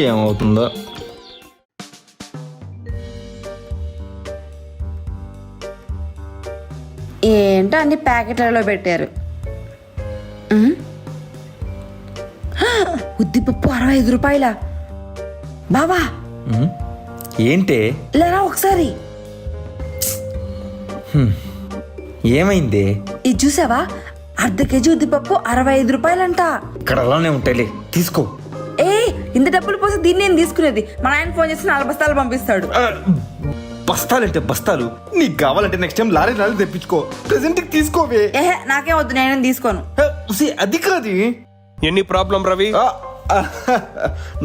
ఏమవుతుందో. ఏంటో అన్ని ప్యాకెట్లలో పెట్టారు. ఉద్దిపప్పు 65 రూపాయల. బావా ఏంటే? లేరా ఒకసారి. ఏమైంది? ఇది చూసావా? అర్ధ కేజీ ఉద్దిపప్పు 65 రూపాయలంట. ఇక్కడ అలానే ఉంటాయిలే, తీసుకో. ఇంత డబ్బులు పోసి దీన్ని నేను తీసుకునేది. మా ఆయన ఫోన్ చేసి 4 బస్తాలు పంపిస్తాడు. బస్తాలంటే బస్తాలు. నీకు కావాలంటే నెక్స్ట్ టైం లారీ తెప్పించుకో. ప్రెసెంట్ తీసుకోవే. నాకేం వద్దు, నేను తీసుకోను. అది కాదు. Any problem Ravi?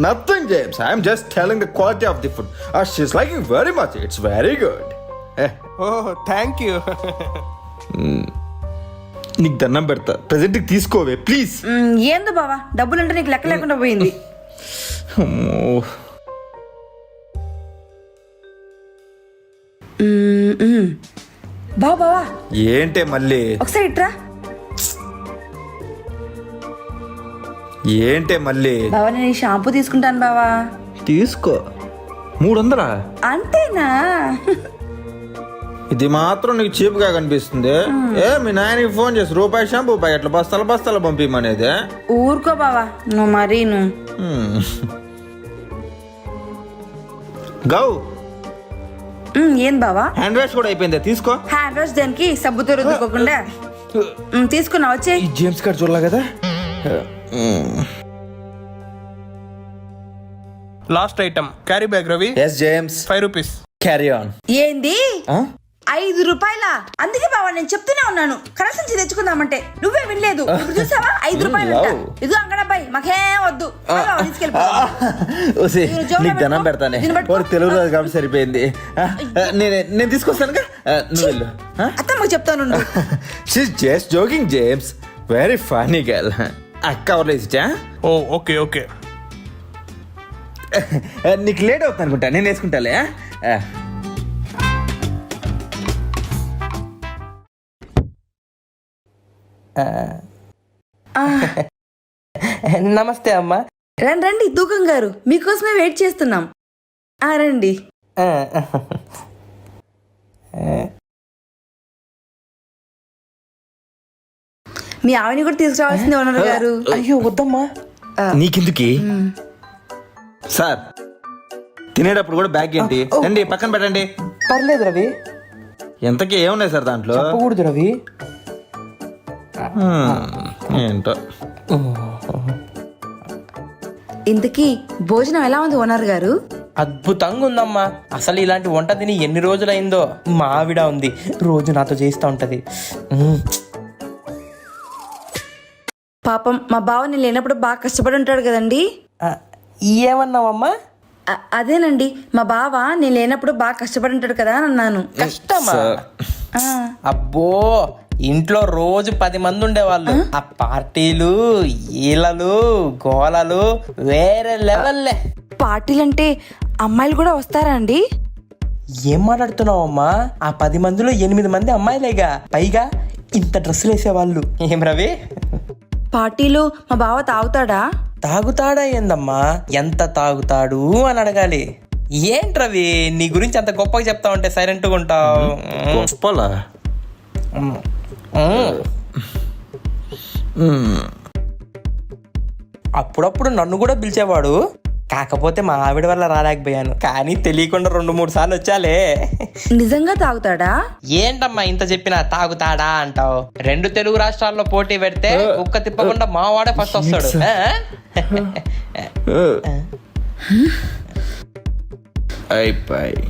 Nothing, James. I am just telling the quality of the food. She's liking very much. It's very good. Oh thank you. నీకు దండం పెడతా, ప్రెసెంట్ తీసుకోవే ప్లీజ్. ఏందో బావా, డబ్బులంటే నీకు లెక్క లేకుండా పోయింది. బావా ఏంటే మళ్ళీ? ఒకసారి ఇట్రా. ఏంటే మళ్ళీ? బావా నేను ఈ షాంపూ తీసుకుంటాను బావా. తీసుకో. 300? అంతేనా? ఇది మాత్రం నీకు చీప్ గా కనిపిస్తుంది. మీ నాయనకి ఫోన్ చేసి రూపాయి షాంపూ ప్యాకెట్లు బస్తాలు బస్తాలు పంపించమనేది. ఊరుకో బావా నువ్వు మరీ నువ్వు. గౌ ఏం బావా? హ్యాండ్ వాష్ కూడా అయిపోయింది, తీసుకో. హ్యాండ్ వాష్ దానికి సబ్బుతో రుద్దుకోకుండా తీసుకున్నా. వచ్చే ఈ జేమ్స్ గారు చూడలా కదా. Last item carry bag Ravi. Yes James. 5 rupees. Carry on. ఏంది 5 రూపాయల? అందుకే బావా నేను చెప్తూనే ఉన్నాను కనీసం తెచ్చుకుందామంటే నువ్వే వినలేదు. ఇప్పుడు చూసావా 5 రూపాయలు. ఇది అంగడబ్బాయి మాకేం వద్దు. నీకు ధనం పెడతానే. తెలుగు రోజు కాబట్టి సరిపోయింది. నేను తీసుకొస్తానుగా, నువ్వు వెళ్ళు. అత్తమ్మ చెప్తాను. She's just joking James. Very funny girl. అక్క ఎవరు? Oh okay okay. నీకు లేట్ అవుతుంది అనుకుంటా, నేను వేసుకుంటాలే. నమస్తే అమ్మా. రండి రండి దూకం గారు, మీకోసమే వెయిట్ చేస్తున్నాం. రండి. మీ ఆవిని కూడా తీసుకురావాల్సింది ఓనర్ గారు. అయ్యో వద్దమ్మా. నీకెందుకి సార్? తినేటప్పుడు కూడా బ్యాగ్ ఏంటి? రండి పక్కన పెట్టండి. పర్లేదు రవి. ఎంతకీ ఏమున్నాయి సార్ దాంట్లో? చెప్పకూడదు రవి. ఏంటో. ఇంతకీ భోజనం ఎలా ఉంది ఓనర్ గారు? అద్భుతంగా ఉందమ్మా. అసలు ఇలాంటి వంట తిని ఎన్ని రోజులైందో. మా ఆవిడ ఉంది, రోజు నాతో చేస్తూ ఉంటది. పాపం మా బావ నేను లేనప్పుడు బాగా కష్టపడి ఉంటాడు కదండి. ఏమన్నావమ్మా? అదేనండి, మా బావ నేను లేనప్పుడు బాగా కష్టపడి ఉంటాడు కదా అని అన్నాను. కష్టమా? అబ్బో, ఇంట్లో రోజు 10 మంది ఉండేవాళ్ళు. ఆ పార్టీలు ఈలలు గోలలు వేరే లెవెల్లే. పార్టీలంటే అమ్మాయిలు కూడా వస్తారా అండి? ఏం మాట్లాడుతున్నావమ్మా? ఆ 10 మందిలో 8 మంది అమ్మాయిలేగా. పైగా ఇంత డ్రెస్సులు వేసేవాళ్ళు. ఏం రవి? పార్టీలో మా బావ తాగుతాడా? తాగుతాడా ఏందమ్మా? ఎంత తాగుతాడు అని అడగాలి. ఏంటి రవి నీ గురించి అంత గొప్పగా చెప్తా ఉంటే సైలెంట్గా ఉంటావు. అప్పుడప్పుడు నన్ను కూడా పిలిచేవాడు, కాకపోతే మా ఆవిడ వల్ల రాలేకపోయాను. కానీ తెలియకుండా 2-3 సార్లు వచ్చాలే. నిజంగా తాగుతాడా? ఏంటమ్మా ఇంత చెప్పినా తాగుతాడా అంటావు? 2 తెలుగు రాష్ట్రాల్లో పోటీ పెడితే కుక్క తిప్పకుండా మావాడే ఫస్ట్ వస్తాడు. అయిపోయి